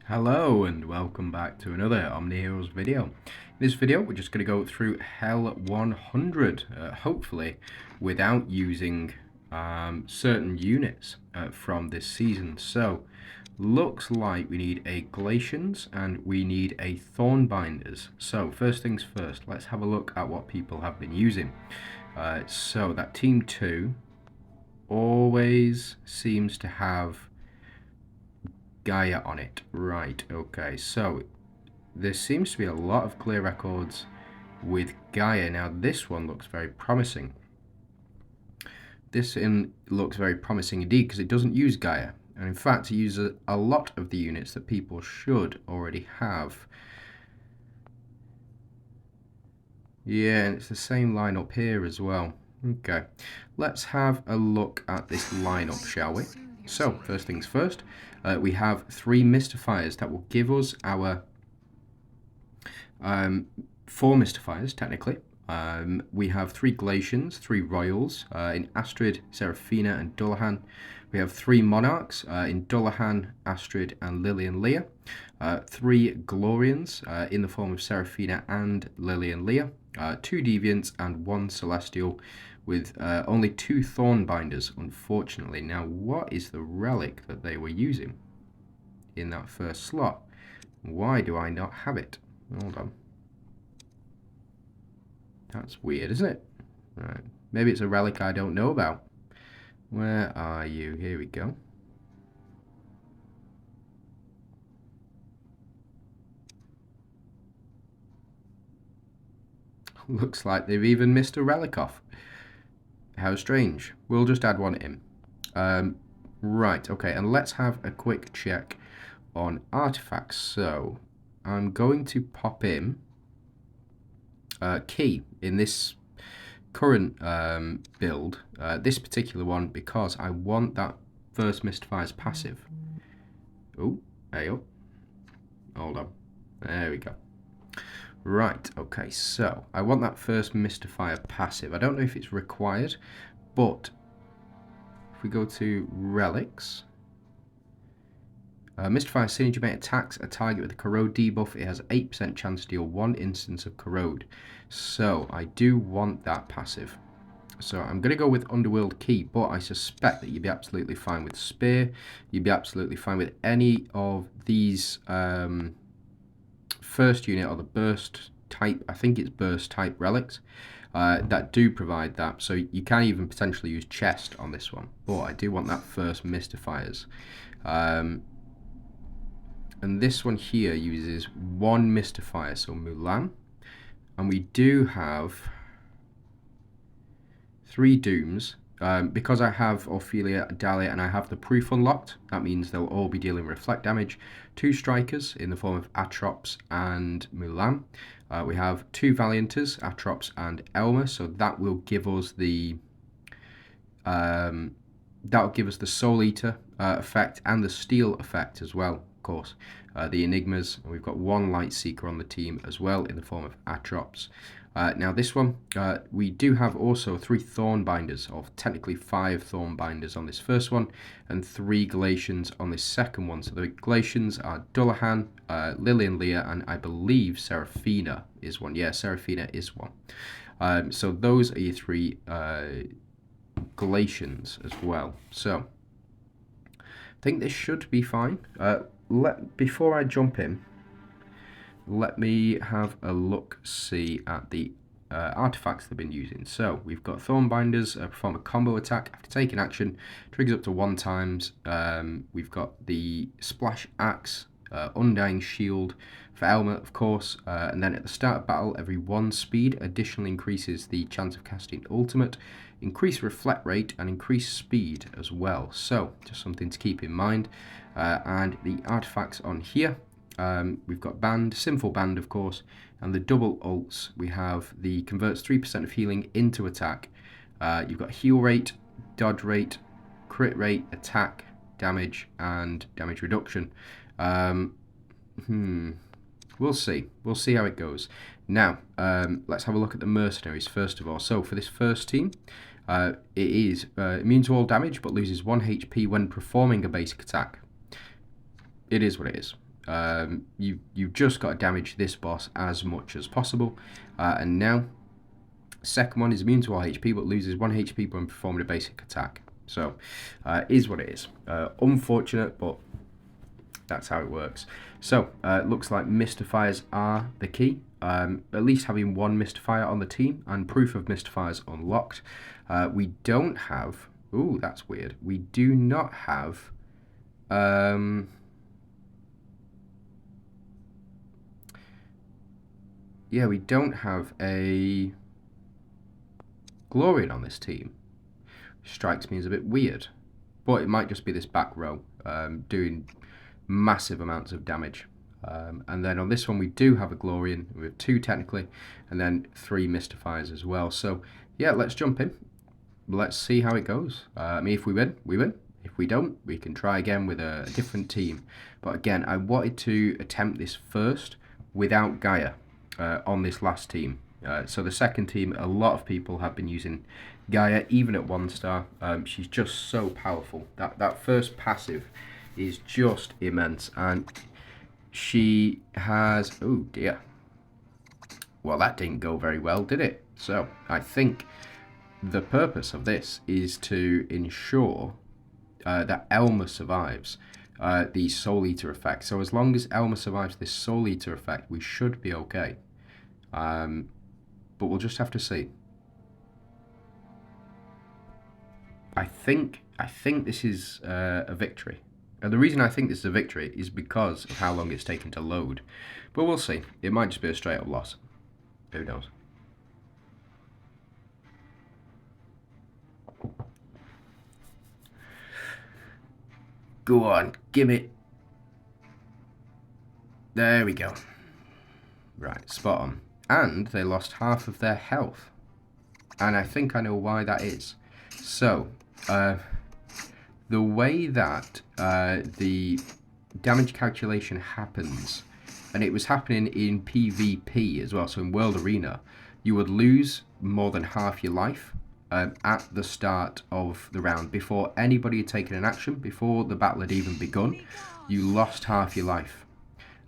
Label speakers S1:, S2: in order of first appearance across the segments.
S1: Hello and welcome back to another OMNIHEROES video. In this video we're just going to go through Hell 100, hopefully without using certain units from this season. So looks like we need a Glacians and we need a Thornbinders. So first things first, let's have a look at what people have been using. So that Team 2 always seems to have Gaia on it. Right, okay, so there seems to be a lot of clear records with Gaia. Now this one looks very promising. This looks very promising indeed because it doesn't use Gaia, and in fact it uses a lot of the units that people should already have. Yeah, and it's the same lineup here as well. Okay, let's have a look at this lineup, shall we? So, first things first, we have 3 Mystifiers that will give us our 4 Mystifiers, technically. We have 3 Glacians, 3 Royals in Astrid, Seraphina, and Dullahan. We have 3 Monarchs in Dullahan, Astrid, and Lillian Leah. 3 Glorians in the form of Seraphina and Lillian Leah. 2 Deviants and 1 Celestial, with only 2 Thornbinders, unfortunately. Now, what is the relic that they were using in that first slot? Why do I not have it? Hold on. That's weird, isn't it? Right. Maybe it's a relic I don't know about. Where are you? Here we go. Looks like they've even missed a relic off. How strange. We'll just add one in. Right, okay, and let's have a quick check on artifacts. So, I'm going to pop in key in this current build, this particular one, because I want that first Mystifier's passive. Oh, hey up. Hold on. There we go. Right, okay, so I want that first Mystifier passive. I don't know if it's required, but if we go to relics, Mystifier synergy may attacks a target with a corrode debuff. It has 8% chance to deal 1 instance of corrode. So I do want that passive. So I'm going to go with Underworld Key, but I suspect that you'd be absolutely fine with Spear. You'd be absolutely fine with any of these first unit or the burst type, I think it's burst type relics that do provide that. So you can even potentially use chest on this one, but I do want that first Mystifiers. And this one here uses 1 Mystifier, so Mulan. And we do have 3 Dooms. Because I have Ophelia, Dahlia, and I have the proof unlocked, that means they'll all be dealing reflect damage. 2 Strikers in the form of Atrops and Mulan. We have 2 Valianters, Atrops and Elmer, so that will give us the Soul Eater effect and the Steel effect as well, of course. The Enigmas, and we've got 1 Light Seeker on the team as well in the form of Atrops. Now this one, we do have also 3 Thornbinders, or technically 5 Thornbinders on this first one, and 3 Glacians on this second one. So the Glacians are Dullahan, Lillian Leah, and I believe Seraphina is one. Yeah, Seraphina is one. So those are your 3 Glacians as well. So I think this should be fine. Before I jump in, let me have a look-see at the artifacts they've been using. So we've got Thornbinders, perform a combo attack after taking action, triggers up to 1 times. We've got the Splash Axe, Undying Shield for Elmer, of course, and then at the start of battle, every 1 speed additionally increases the chance of casting ultimate, increase reflect rate, and increase speed as well. So just something to keep in mind. And the artifacts on here, we've got Band, Sinful Band, of course, and the double ults. We have the converts 3% of healing into attack. You've got heal rate, dodge rate, crit rate, attack, damage, and damage reduction. We'll see. We'll see how it goes. Now, let's have a look at the mercenaries first of all. So for this first team, it is immune to all damage, but loses 1 HP when performing a basic attack. It is what it is. You've just got to damage this boss as much as possible. And now, second one is immune to all HP, but loses 1 HP when performing a basic attack. So, is what it is. Unfortunate, but that's how it works. So, looks like Mystifiers are the key. At least having 1 Mystifier on the team and proof of Mystifiers unlocked. We don't have... Ooh, that's weird. We do not have... yeah, we don't have a Glorian on this team. Strikes me as a bit weird. But it might just be this back row doing massive amounts of damage. And then on this one we do have a Glorian. We have 2 technically, and then 3 Mystifiers as well. So yeah, let's jump in. Let's see how it goes. I mean, if we win, we win. If we don't, we can try again with a different team. But again, I wanted to attempt this first without Gaia on this last team. So the second team, a lot of people have been using Gaia, even at 1 star. She's just so powerful. That first passive is just immense, and she has... Oh dear. Well, that didn't go very well, did it? So I think the purpose of this is to ensure that Elma survives the Soul Eater effect. So as long as Elma survives this Soul Eater effect, we should be okay. But we'll just have to see. I think this is a victory. And the reason I think this is a victory is because of how long it's taken to load. But we'll see. It might just be a straight up loss. Who knows? Go on, give it. There we go. Right, spot on. And they lost half of their health. And I think I know why that is. So, the way that the damage calculation happens, and it was happening in PvP as well, so in World Arena, you would lose more than half your life at the start of the round. Before anybody had taken an action, before the battle had even begun, you lost half your life.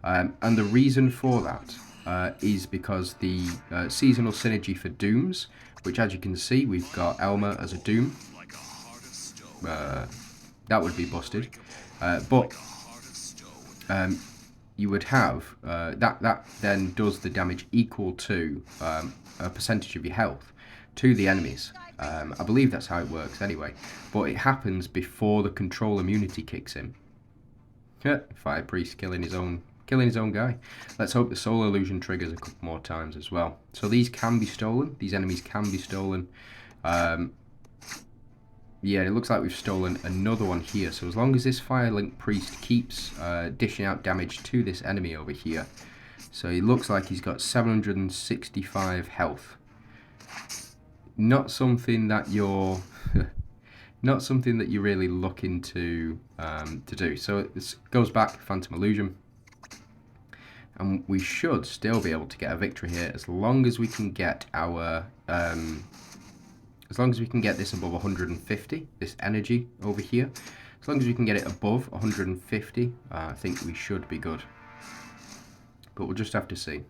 S1: And the reason for that is because the seasonal synergy for Dooms, which as you can see, we've got Elma as a Doom. That would be busted. But you would have, that then does the damage equal to a percentage of your health to the enemies. I believe that's how it works anyway. But it happens before the control immunity kicks in. Fire Priest killing his own guy. Let's hope the Soul Illusion triggers a couple more times as well. So these can be stolen. These enemies can be stolen. Yeah, it looks like we've stolen another one here. So as long as this Firelink Priest keeps dishing out damage to this enemy over here. So he looks like he's got 765 health. Not something that you're... not something that you're really looking to do. So this goes back, Phantom Illusion. And we should still be able to get a victory here as long as we can get our... as long as we can get this above 150, this energy over here. As long as we can get it above 150, I think we should be good. But we'll just have to see.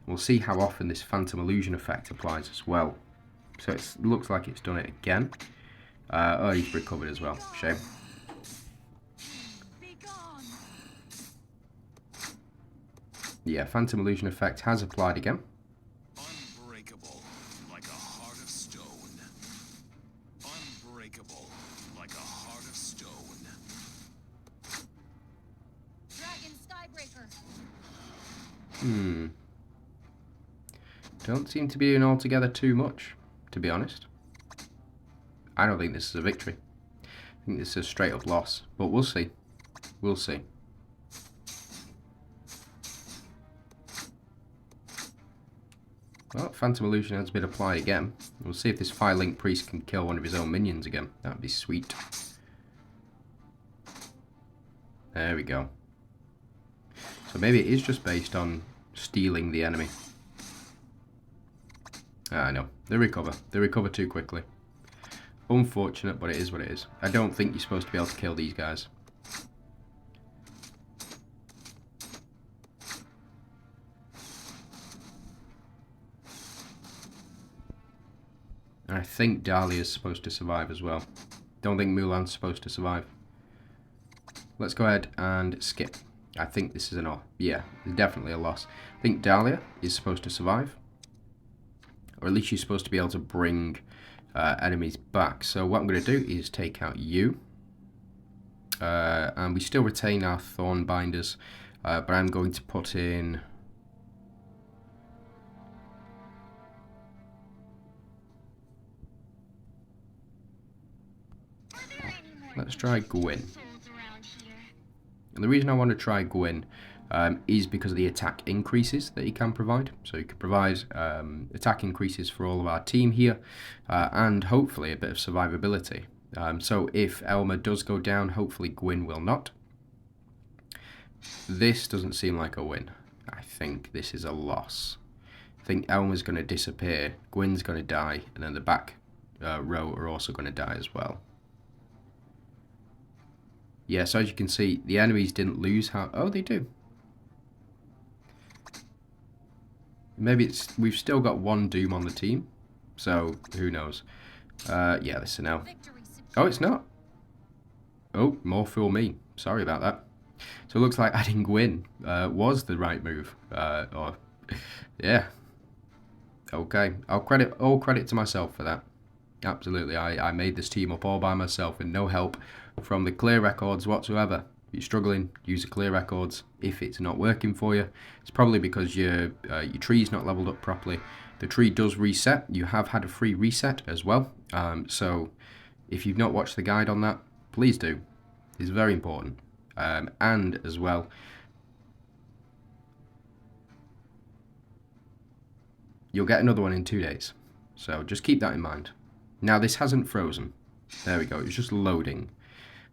S1: We'll see how often this Phantom Illusion effect applies as well. So it looks like it's done it again. Oh, he's recovered as well. Shame. Yeah, Phantom Illusion effect has applied again.
S2: Unbreakable like a heart of stone. Unbreakable like a heart of stone.
S3: Dragon Skybreaker.
S1: Don't seem to be doing altogether too much, to be honest. I don't think this is a victory. I think this is a straight up loss, but we'll see. We'll see. Well, Phantom Illusion has been applied again. We'll see if this Firelink Priest can kill one of his own minions again. That would be sweet. There we go. So maybe it is just based on stealing the enemy. I know. They recover. They recover too quickly. Unfortunate, but it is what it is. I don't think you're supposed to be able to kill these guys. And I think Dahlia's supposed to survive as well. Don't think Mulan's supposed to survive. Let's go ahead and skip. I think this is an off. Yeah, it's definitely a loss. I think Dahlia is supposed to survive. Or at least she's supposed to be able to bring enemies back. So what I'm going to do is take out you. And we still retain our Thorn Binders. But I'm going to put in... Let's try Gwyn. And the reason I want to try Gwyn is because of the attack increases that he can provide. So he can provide attack increases for all of our team here, and hopefully a bit of survivability. So if Elma does go down, hopefully Gwyn will not. This doesn't seem like a win. I think this is a loss. I think Elma's going to disappear, Gwyn's going to die, and then the back row are also going to die as well. Yeah, so as you can see, the enemies didn't lose how... Oh, they do. Maybe it's... We've still got one Doom on the team. So, who knows. Yeah, this is a no. Oh, it's not. Oh, more fool me. Sorry about that. So it looks like adding Gwyn was the right move. Yeah. Okay. All credit to myself for that. Absolutely. I made this team up all by myself with no help from the clear records whatsoever. If you're struggling, use the clear records. If it's not working for you, it's probably because your tree's not leveled up properly. The tree does reset. You have had a free reset as well. So if you've not watched the guide on that, please do. It's very important. And as well, you'll get another one in 2 days. So just keep that in mind. Now this hasn't frozen. There we go. It's just loading.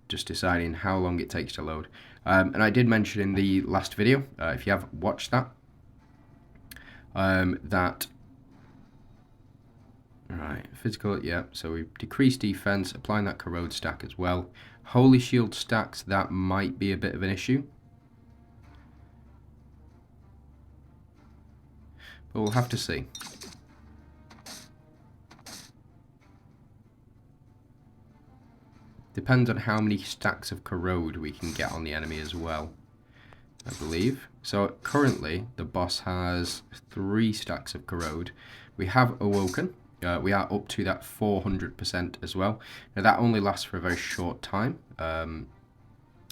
S1: Just deciding how long it takes to load. And I did mention in the last video, if you have watched that, that... Right, physical, yeah. So we've decreased defense, applying that corrode stack as well. Holy shield stacks, that might be a bit of an issue. But we'll have to see. Depends on how many stacks of corrode we can get on the enemy as well, I believe. So currently the boss has 3 stacks of corrode. We have awoken. We are up to that 400% as well. Now that only lasts for a very short time.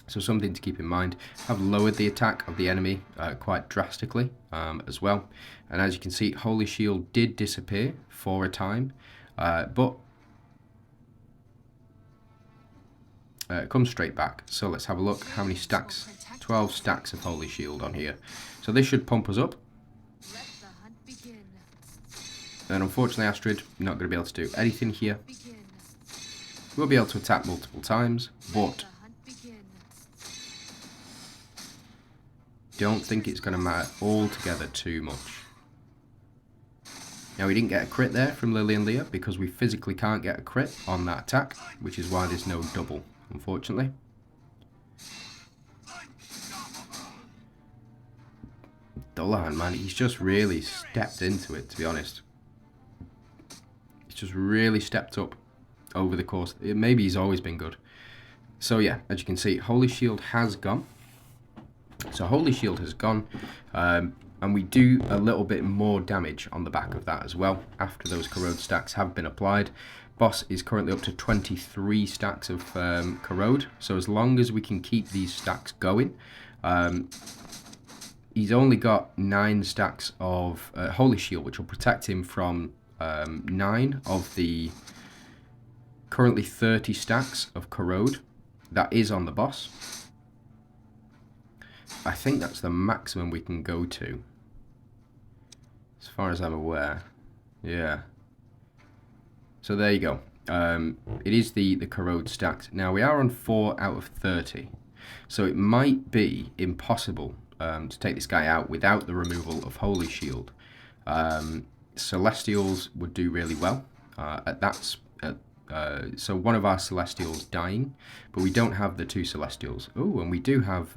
S1: So something to keep in mind. I've lowered the attack of the enemy quite drastically as well. And as you can see, Holy Shield did disappear for a time. But it comes straight back. So let's have a look. How many stacks? 12 stacks of Holy Shield on here. So this should pump us up. And unfortunately, Astrid, not going to be able to do anything here. We'll be able to attack multiple times, but don't think it's going to matter altogether too much. Now, we didn't get a crit there from Lily and Leah because we physically can't get a crit on that attack, which is why there's no double, unfortunately. Dullahan, man, he's just really stepped into it, to be honest. Just really stepped up over the course. Maybe he's always been good. So yeah, as you can see, Holy Shield has gone. So Holy Shield has gone, and we do a little bit more damage on the back of that as well after those corrode stacks have been applied. Boss is currently up to 23 stacks of corrode. So as long as we can keep these stacks going, he's only got 9 stacks of Holy Shield, which will protect him from 9 of the currently 30 stacks of corrode that is on the boss. I think that's the maximum we can go to, as far as I'm aware. Yeah. So there you go. It is the corrode stacks. Now we are on 4 out of 30, so it might be impossible to take this guy out without the removal of Holy Shield. Celestials would do really well so one of our Celestials dying, but we don't have the 2 Celestials. Oh, and we do have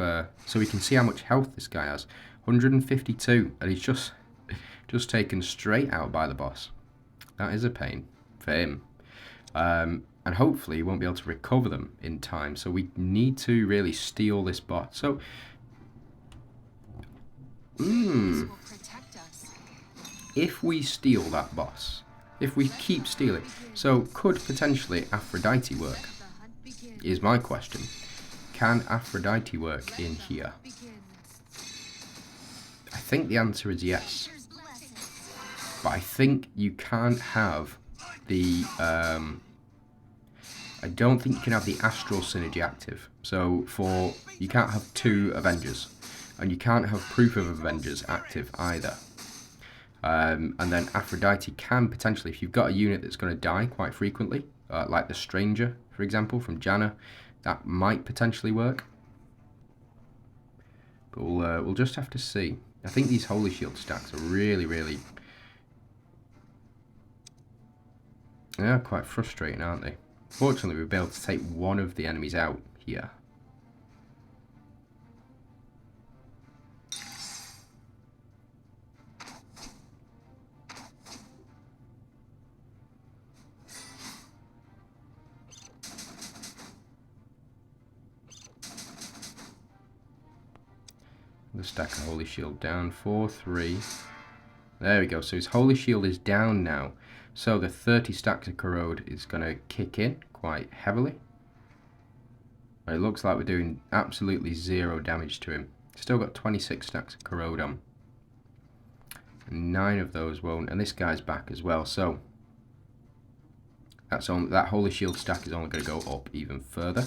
S1: so we can see how much health this guy has. 152, and he's just taken straight out by the boss. That is a pain. for him. And hopefully he won't be able to recover them in time. So we need to really steal this bot. So, if we steal that boss, if we keep stealing, so could potentially Aphrodite work? Is my question. Can Aphrodite work in here? I think the answer is yes. But I think you can't have the... I don't think you can have the astral synergy active. So you can't have 2 Avengers. And you can't have proof of Avengers active either. And then Aphrodite can potentially, if you've got a unit that's going to die quite frequently, like the Stranger, for example, from Janna, that might potentially work. But we'll just have to see. I think these Holy Shield stacks are really, really... yeah, quite frustrating, aren't they? Fortunately, we'll be able to take one of the enemies out here. The stack of Holy Shield down, 4-3. There we go, so his Holy Shield is down now. So the 30 stacks of Corrode is going to kick in quite heavily. It looks like we're doing absolutely 0 damage to him. Still got 26 stacks of Corrode on. 9 of those won't, and this guy's back as well, so that Holy Shield stack is only going to go up even further.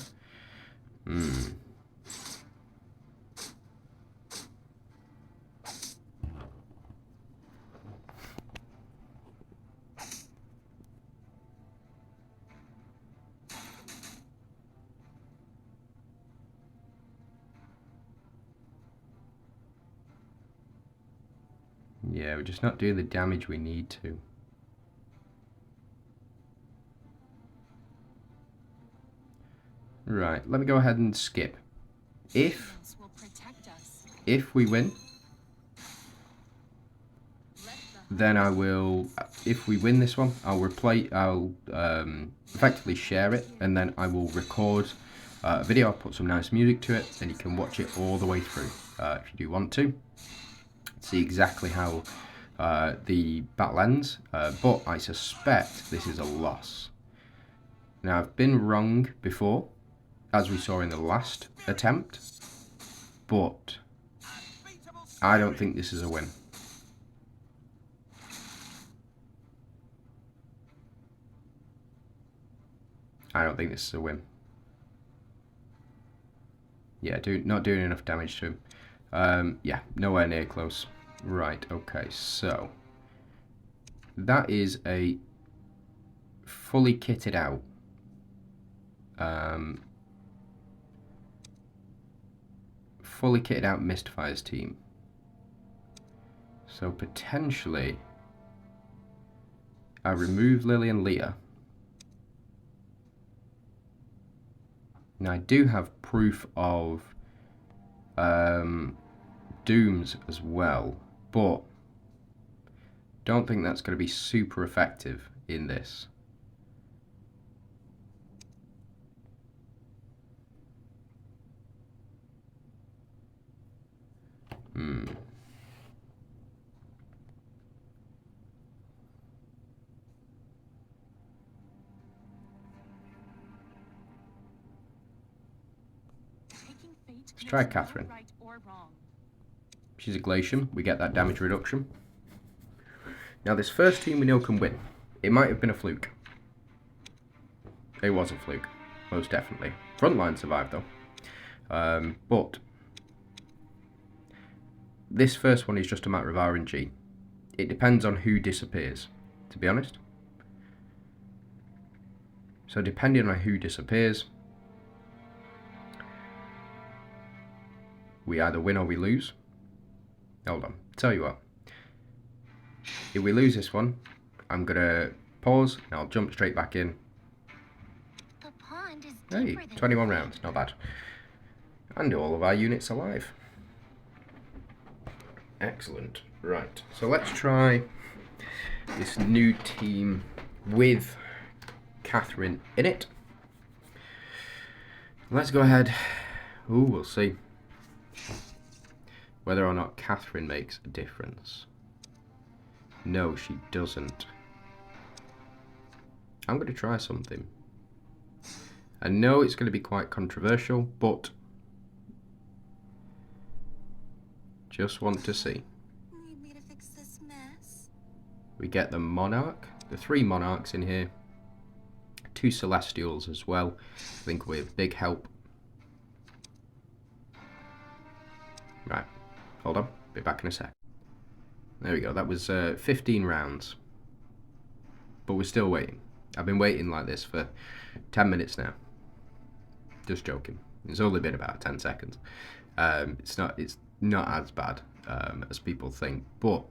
S1: Yeah, we're just not doing the damage we need to. Right, let me go ahead and skip. If we win, then I will, if we win this one, I'll effectively share it, and then I will record a video. I'll put some nice music to it, and you can watch it all the way through if you do want to. See exactly how the battle ends, but I suspect this is a loss. Now, I've been wrong before, as we saw in the last attempt, but I don't think this is a win. I don't think this is a win. Yeah, not doing enough damage to him. Yeah, nowhere near close. Right, okay, so that is a fully kitted out Mystifiers team. So potentially I remove Lily and Leah. Now I do have proof of Dooms as well, but don't think that's going to be super effective in this. Let's try Catherine. She's a Glacian. We get that damage reduction. Now this first team we know can win. It might have been a fluke. It was a fluke, most definitely. Frontline survived though. But this first one is just a matter of RNG. It depends on who disappears, to be honest. So depending on who disappears, we either win or we lose. Hold on, tell you what. If we lose this one, I'm gonna pause and I'll jump straight back in.
S3: The pond is
S1: Hey, 21 rounds, not bad. And all of our units alive. Excellent. Right, so let's try this new team with Catherine in it. Let's go ahead. Ooh, we'll see whether or not Catherine makes a difference. No, she doesn't. I'm going to try something. I know it's going to be quite controversial, but just want to see.
S3: Need me to fix this mess?
S1: We get the monarch, the 3 monarchs in here, 2 celestials as well. I think we're big help. Right, hold on, be back in a sec. There we go, that was 15 rounds. But we're still waiting. I've been waiting like this for 10 minutes now. Just joking. It's only been about 10 seconds. It's not as bad as people think, but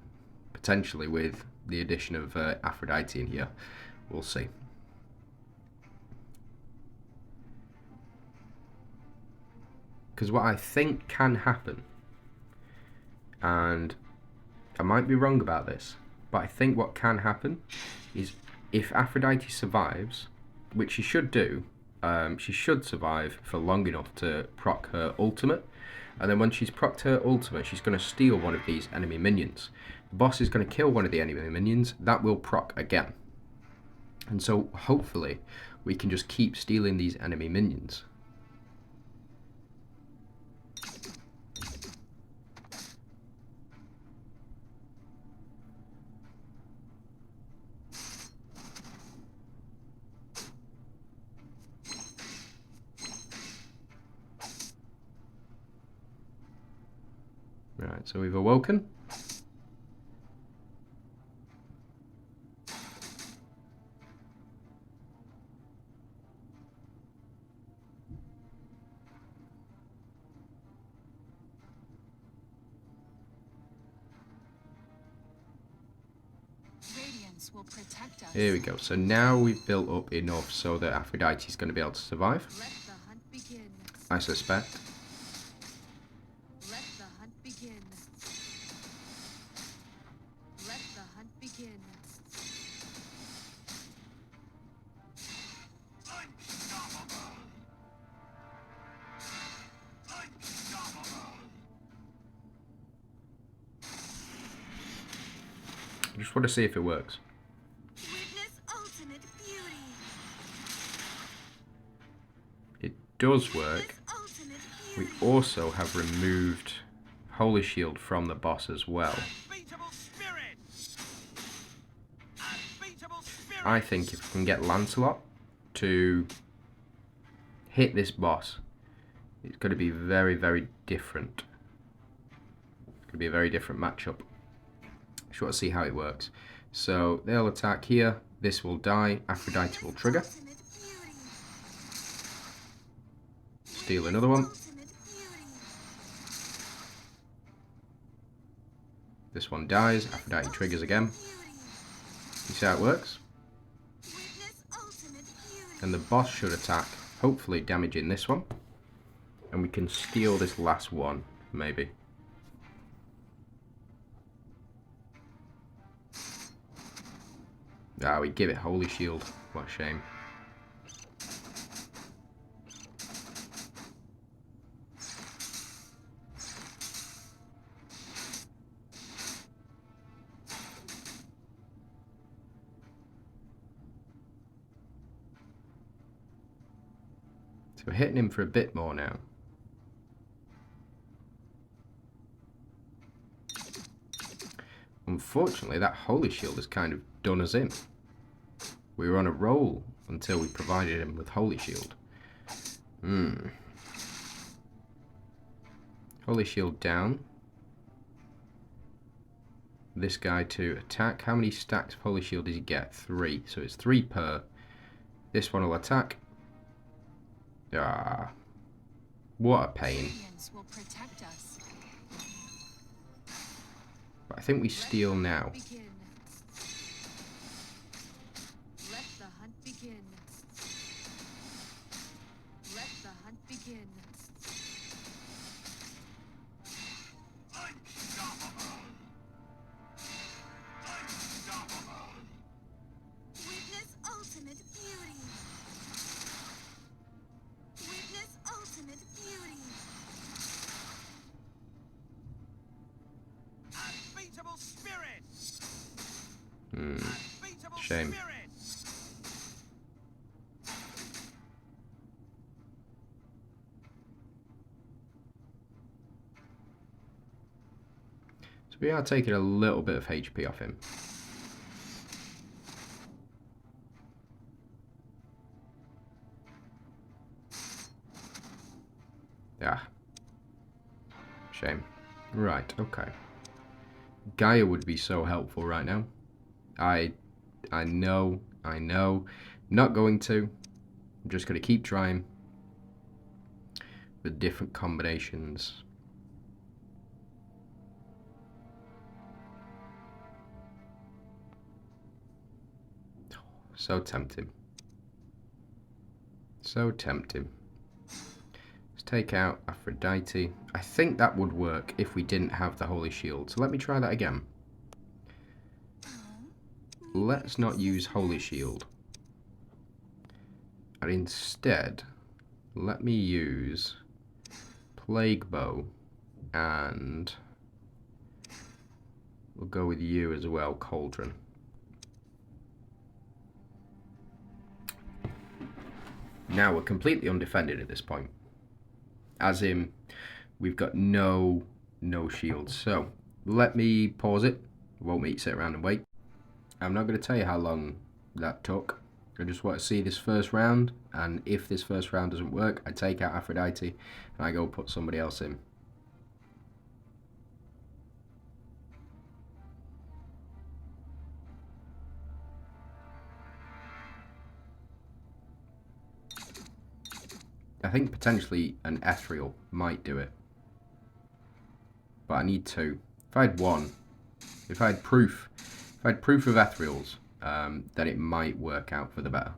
S1: potentially with the addition of Aphrodite in here, we'll see. Because what I think can happen, and I might be wrong about this, but I think what can happen is if Aphrodite survives, which she should do, she should survive for long enough to proc her ultimate, and then when she's procced her ultimate, she's going to steal one of these enemy minions. The boss is going to kill one of the enemy minions, that will proc again. And so hopefully we can just keep stealing these enemy minions. Right, so we've awoken.
S4: Radiance will protect us.
S1: Here we go. So now we've built up enough so that Aphrodite is going to be able to survive.
S4: Let the hunt begin.
S1: I suspect.
S4: Let the hunt begin. Let the hunt begin.
S2: Unstoppable! Unstoppable!
S1: I just want to see if it works.
S3: Witness ultimate beauty.
S1: It does work.
S3: Witness ultimate
S1: We
S3: beauty.
S1: also have removed Holy Shield from the boss as well.
S2: Unbeatable spirit! Unbeatable spirit!
S1: I think if we can get Lancelot to hit this boss, it's going to be very, very different. It's going to be a very different matchup. Just want to see how it works. So they'll attack here. This will die. Aphrodite will trigger.
S3: Ultimate beauty.
S1: Steal another one.
S3: Ultimate beauty.
S1: This one dies. Aphrodite triggers again. You see how it works?
S3: Witness ultimate beauty.
S1: And the boss should attack, hopefully damaging this one. And we can steal this last one, maybe. Ah, we give it Holy Shield. What a shame. So we're hitting him for a bit more now. Unfortunately, that Holy Shield has kind of done us in. We were on a roll until we provided him with Holy Shield. Holy Shield down. This guy to attack. How many stacks of Holy Shield does he get? 3. So it's 3 per. This one will attack. Ah. What a pain.
S4: Radiance will protect us.
S1: But I think we steal now.
S4: Begin. Let the hunt begin. Let the hunt begin.
S2: Unstoppable! Unstoppable!
S3: Witness ultimate beauty.
S2: Unbeatable spirit. Unbeatable
S1: Shame.
S2: spirit.
S1: So we are taking a little bit of HP off him. Yeah. Shame. Right, okay. Gaia would be so helpful right now. I know. Not going to. I'm just going to keep trying with different combinations. So tempting. So tempting. Let's take out Aphrodite. I think that would work if we didn't have the Holy Shield. So let me try that again. Let's not use Holy Shield. And instead, let me use Plague Bow, and we'll go with you as well, Cauldron. Now we're completely undefended at this point. As in, we've got no shields. So let me pause it. Won't sit around and wait. I'm not going to tell you how long that took. I just want to see this first round, and if this first round doesn't work, I take out Aphrodite and I go put somebody else in. I think potentially an ethereal might do it, but I need two. If I had one, if I had proof of ethereals, then it might work out for the better.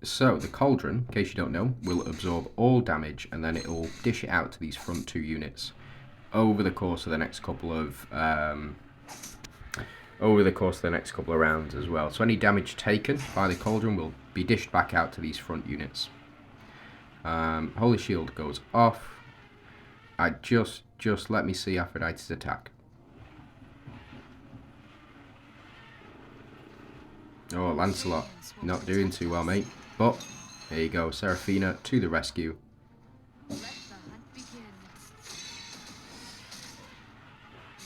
S1: So the Cauldron, in case you don't know, will absorb all damage, and then it'll dish it out to these front two units over the course of the next couple of rounds as well. So any damage taken by the Cauldron will be dished back out to these front units. Holy Shield goes off. I just let me see Aphrodite's attack. Oh, Lancelot, not doing too well, mate. But there you go, Seraphina to the rescue.
S4: Let the hunt begin.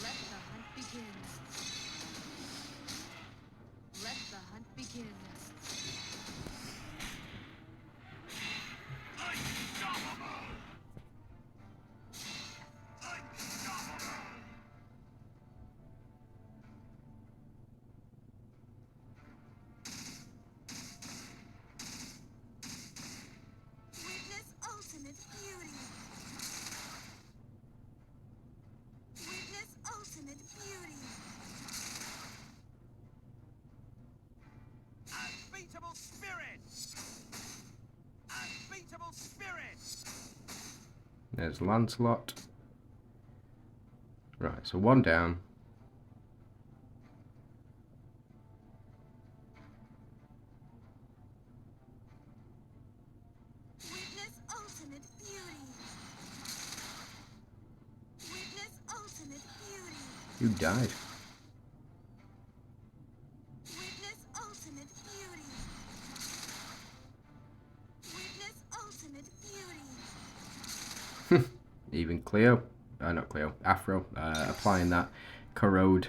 S4: Let the hunt begin. Let the hunt begin.
S3: Witness ultimate beauty. Witness ultimate beauty.
S2: Unbeatable spirit. Unbeatable spirit.
S1: There's Lancelot. Right, so one down.
S3: Witness ultimate beauty. Witness ultimate beauty.
S1: You died.
S3: Witness ultimate beauty. Witness ultimate beauty.
S1: Even Cleo, not Cleo, Afro, applying that corrode.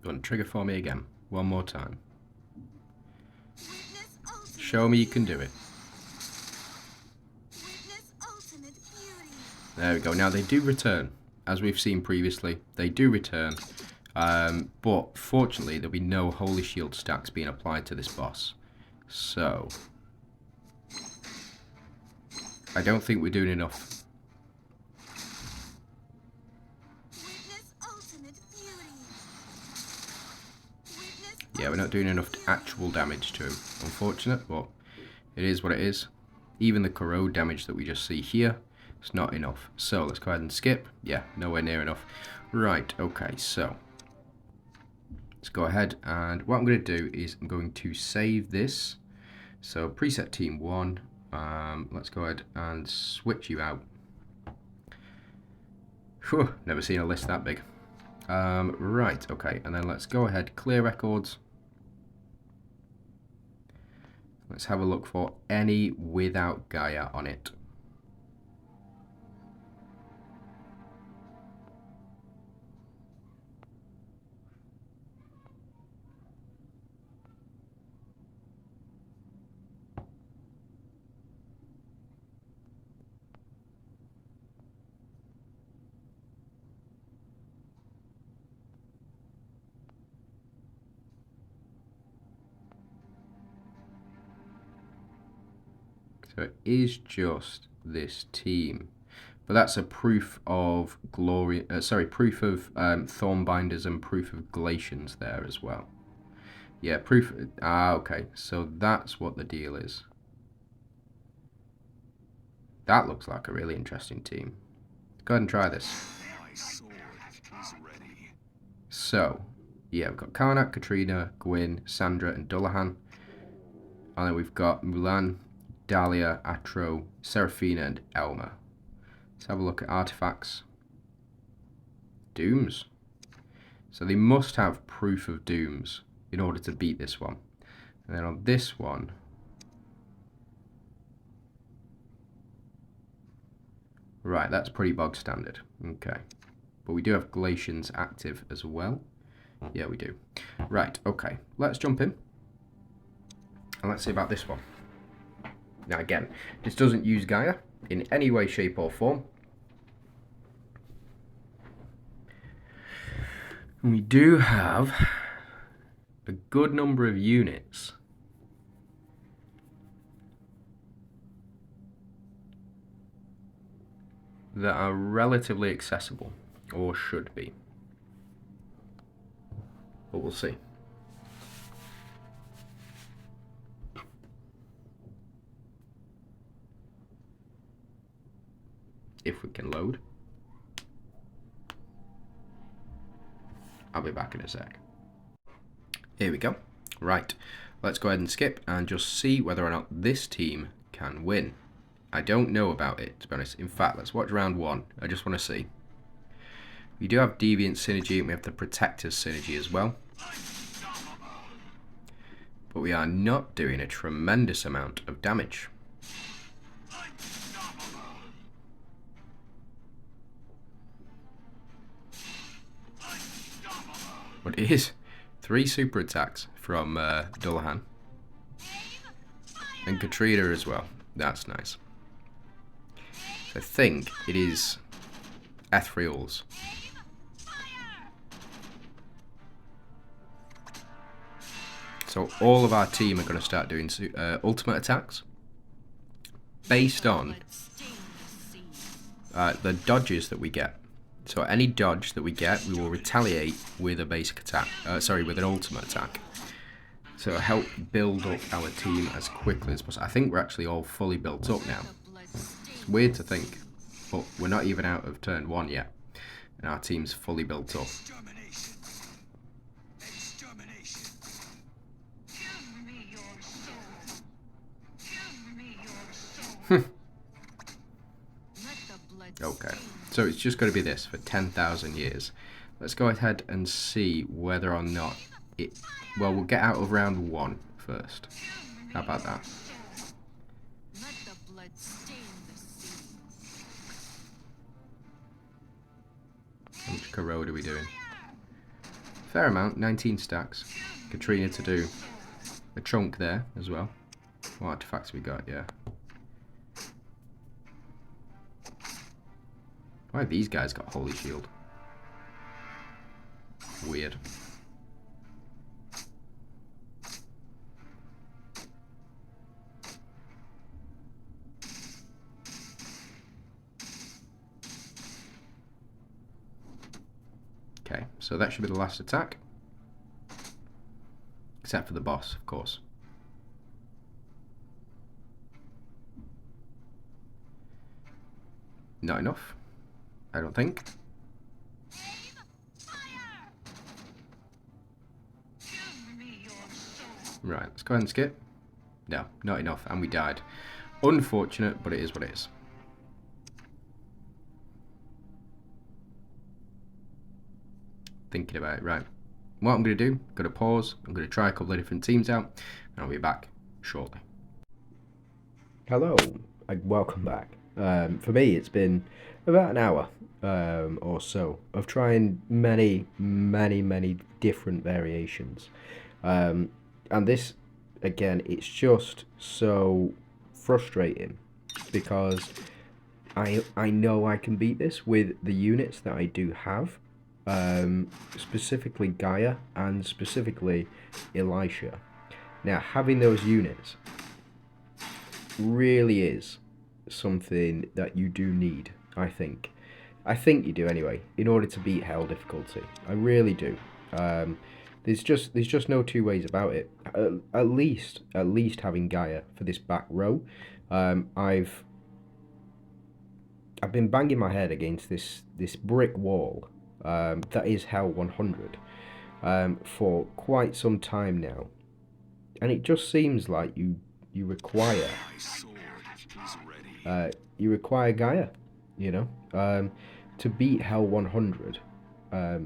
S1: You want to trigger for me again, one more time.
S3: Witness ultimate
S1: Show me you can do it.
S3: Witness ultimate beauty.
S1: There we go. Now they do return, as we've seen previously. They do return, but fortunately there'll be no Holy Shield stacks being applied to this boss. So I don't think we're doing enough.
S3: Witness ultimate beauty. Witness
S1: Yeah, we're not doing enough actual damage to him. Unfortunate, but It is what it is. Even the corrode damage that we just see here, it's not enough. So let's go ahead and skip. Yeah, nowhere near enough. Right, okay, so let's go ahead, and what I'm going to do is I'm going to save this. So preset team 1, let's go ahead and switch you out. Whew, never seen a list that big. Right, okay, and then let's go ahead, clear records. Let's have a look for any without Gaia on it. So it is just this team, but that's a proof of glory. Proof of Thornbinders and proof of Glacians there as well. Yeah, proof. Okay. So that's what the deal is. That looks like a really interesting team. Go ahead and try this.
S2: My sword is ready.
S1: So, yeah, we've got Karnak, Katrina, Gwyn, Sandra, and Dullahan. And then we've got Mulan, Dahlia, Atro, Seraphina, and Elma. Let's have a look at artifacts. Dooms. So they must have proof of dooms in order to beat this one. And then on this one, right, that's pretty bog standard. Okay. But we do have Glacians active as well. Yeah, we do. Right, okay. Let's jump in. And let's see about this one. Now again, this doesn't use Gaia in any way, shape or form. And we do have a good number of units that are relatively accessible, or should be. But we'll see. If we can load. I'll be back in a sec. Here we go. Right, let's go ahead and skip and just see whether or not this team can win. I don't know about it, to be honest. In fact, let's watch round 1. I just want to see. We do have Deviant synergy and we have the Protectors synergy as well. But we are not doing a tremendous amount of damage. But it is 3 super attacks from Dullahan. And Katrina as well. That's nice. So I think it is Ethereals. So all of our team are going to start doing ultimate attacks based on the dodges that we get. So any dodge that we get, we will retaliate with a basic attack. With an ultimate attack. So help build up our team as quickly as possible. I think we're actually all fully built up now. It's weird to think, but we're not even out of turn 1 yet, and our team's fully built up.
S2: Extermination. Extermination.
S3: Give me your soul. Give me your soul.
S1: Okay, so it's just going to be this for 10,000 years. Let's go ahead and see whether or not it... Well, we'll get out of round 1 first. How about that?
S4: Let the blood stain the sea.
S1: How much corrode are we doing? Fair amount, 19 stacks. Katrina to do a chunk there as well. What artifacts we got, yeah. Why have these guys got Holy Shield? Weird. Okay, so that should be the last attack. Except for the boss, of course. Not enough, I don't think.
S3: Give me your soul.
S1: Right, let's go ahead and skip. No, not enough, and we died. Unfortunate, but it is what it is. Thinking about it, right. What I'm going to do, going to pause, I'm going to try a couple of different teams out, and I'll be back shortly. Hello, and welcome back. For me, it's been about an hour or so of trying many different variations. And this, again, it's just so frustrating because I know I can beat this with the units that I do have. Specifically Gaia and specifically Elisha. Now, having those units really is something that you do need, I think. I think you do anyway, in order to beat hell difficulty. I really do. There's just no two ways about it. At least having Gaia for this back row. I've been banging my head against this brick wall that is Hell 100 for quite some time now, and it just seems like you require
S2: My sword is ready.
S1: you require Gaia, you know, to beat Hell 100. I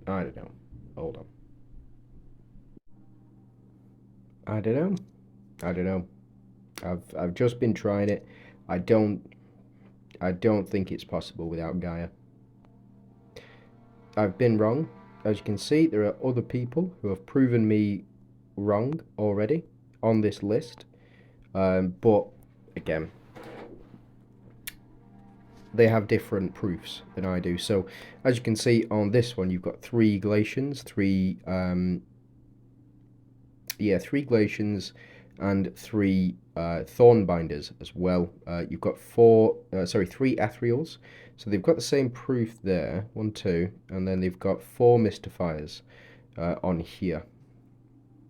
S1: don't know. Hold on. I don't know. I've just been trying it. I don't think it's possible without Gaia. I've been wrong. As you can see, there are other people who have proven me wrong already on this list. But again, they have different proofs than I do. So as you can see on this one, you've got 3 Galatians, 3 Galatians and 3 Thornbinders as well. You've got 3 Ethereals. So they've got the same proof there, 1, 2, and then they've got 4 Mystifiers on here.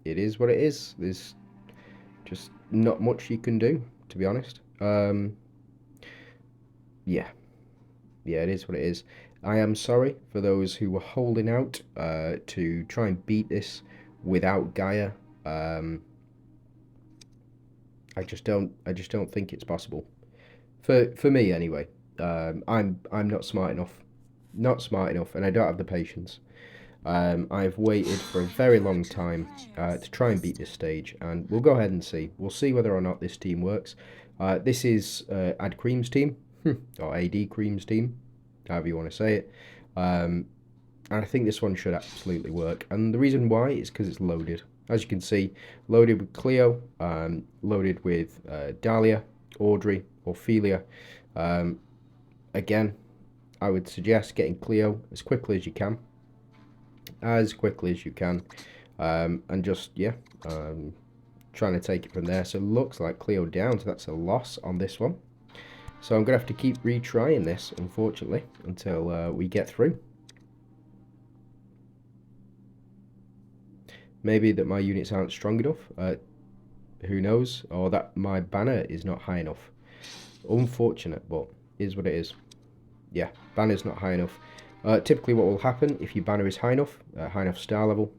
S1: It is what it is. There's just not much you can do, to be honest. Yeah, it is what it is. I am sorry for those who were holding out to try and beat this without Gaia. I just don't think it's possible. For me anyway. I'm not smart enough. And I don't have the patience. I've waited for a very long time to try and beat this stage, and we'll go ahead and see. We'll see whether or not this team works. This is Ad Cream's team, or AD Cream's team, however you want to say it. And I think this one should absolutely work. And the reason why is because it's loaded. As you can see, loaded with Cleo, loaded with Dahlia, Audrey, Ophelia. Again, I would suggest getting Cleo as quickly as you can. And just, trying to take it from there. So it looks like Cleo down, so that's a loss on this one. So I'm going to have to keep retrying this, unfortunately, until we get through. Maybe that my units aren't strong enough, who knows, or that my banner is not high enough. Unfortunate, but is what it is. Yeah, banner's not high enough. Typically what will happen if your banner is high enough star level,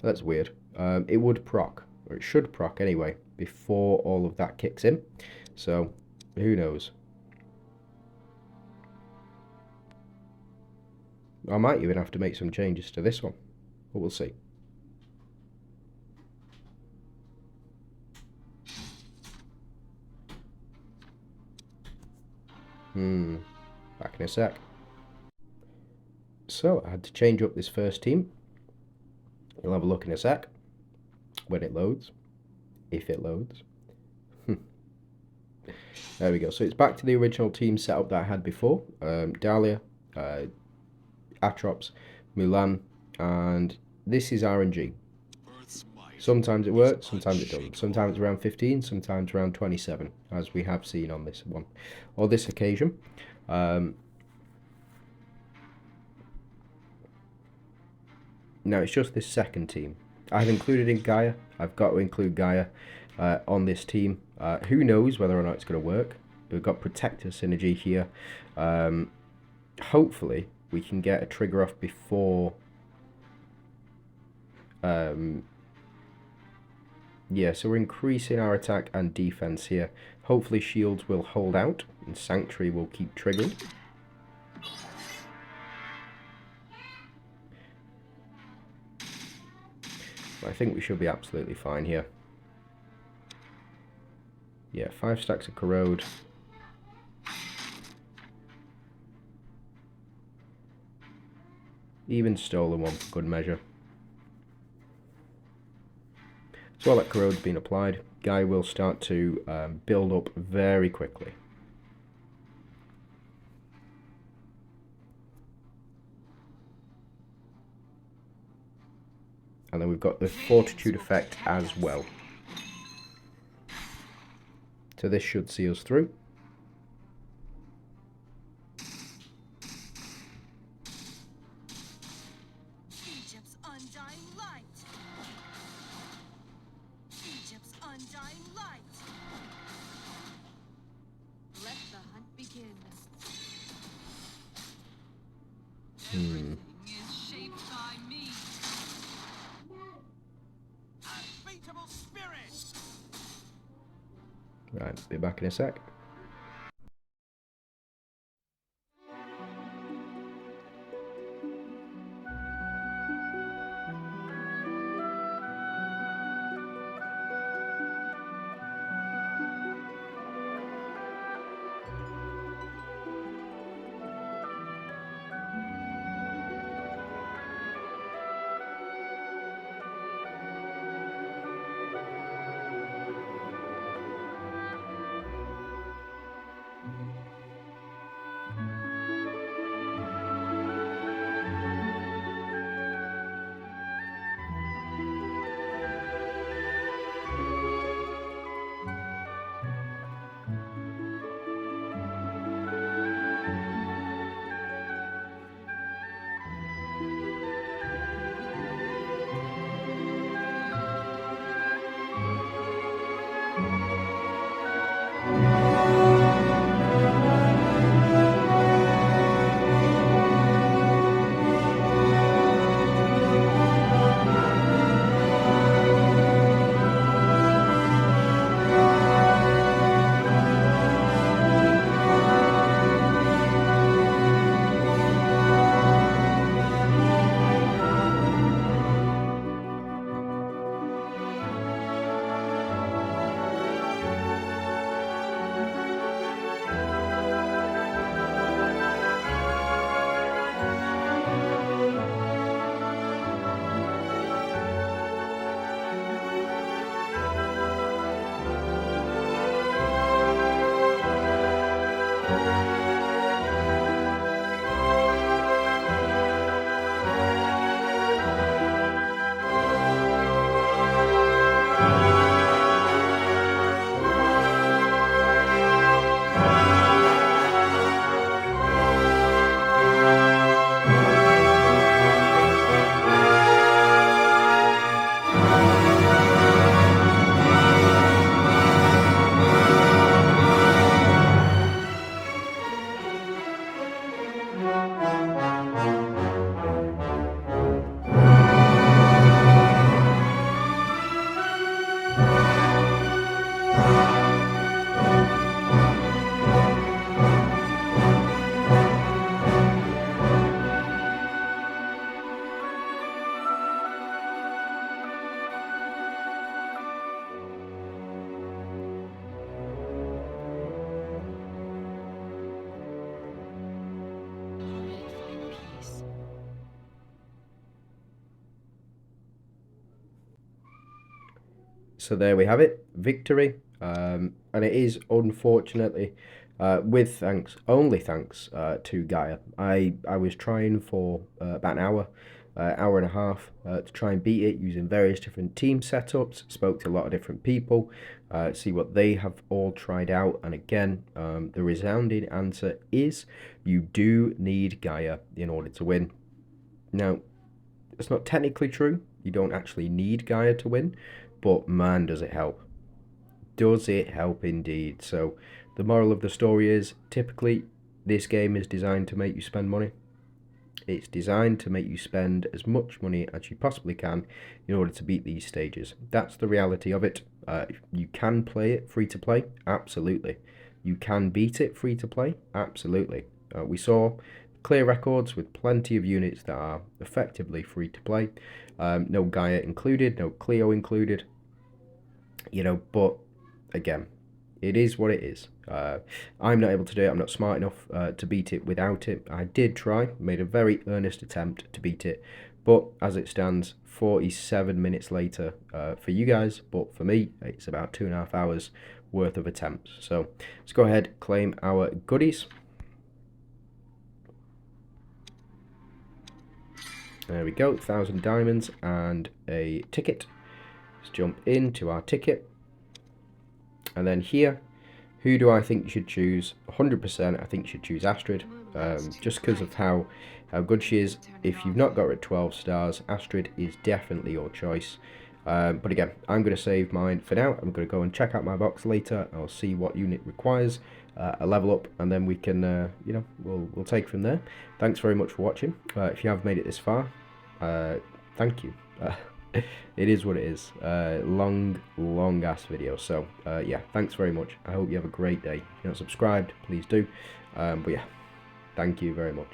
S1: that's weird, it would proc, or it should proc anyway, before all of that kicks in, so who knows. I might even have to make some changes to this one, but we'll see. Back in a sec. So I had to change up this first team. We'll have a look in a sec when it loads, if it loads. There we go. So it's back to the original team setup that I had before. Dahlia, Atrops, Mulan, and this is RNG. Sometimes it works, sometimes it doesn't. Sometimes around 15, sometimes around 27, as we have seen on this one, or this occasion. Now it's just this second team. I've included in Gaia. I've got to include Gaia. on this team. Who knows whether or not it's going to work. We've got Protector synergy here. Hopefully we can get a trigger off before... yeah, so we're increasing our attack and defense here. Hopefully shields will hold out and Sanctuary will keep triggering. I think we should be absolutely fine here. Yeah, 5 stacks of Corrode. Even Stolen one for good measure. So while that Corrode's been applied, Gaia will start to build up very quickly. And then we've got the Fortitude effect as well. So this should see us through.
S4: Egypt's undying light. Egypt's undying light. Let the hunt begin.
S3: Everything is shaped by me.
S2: Unbeatable spirit!
S1: Right, be back in a sec. So there we have it, victory, and it is unfortunately with thanks, only thanks to Gaia. I was trying for about an hour, hour and a half to try and beat it using various different team setups, spoke to a lot of different people, see what they have all tried out, and again, the resounding answer is you do need Gaia in order to win. Now, it's not technically true, you don't actually need Gaia to win, but man does it help. does it help indeed. So the moral of the story is, typically this game is designed to make you spend money. It's designed to make you spend as much money as you possibly can in order to beat these stages. That's the reality of it. You can play it free to play, absolutely. You can beat it free to play, absolutely. We saw clear records with plenty of units that are effectively free to play. No Gaia included, no Clio included. You know, but again, it is what it is. I'm not able to do it. I'm not smart enough to beat it without it. I did try, made a very earnest attempt to beat it, but as it stands, 47 minutes later for you guys, but for me, it's about 2.5 hours worth of attempts. So let's go ahead, claim our goodies. There we go, 1,000 diamonds and a ticket. Let's jump into our ticket. And then here, who do I think you should choose? 100% I think you should choose Astrid, just because of how good she is. If you've not got her at 12 stars, Astrid is definitely your choice. But again, I'm going to save mine for now. I'm going to go and check out my box later. I'll see what unit requires a level up, and then we can, you know, we'll take from there. Thanks very much for watching. If you have made it this far, thank you. It is what it is. Long ass video. So yeah, thanks very much. I hope you have a great day. If you're not subscribed, please do. But yeah, thank you very much.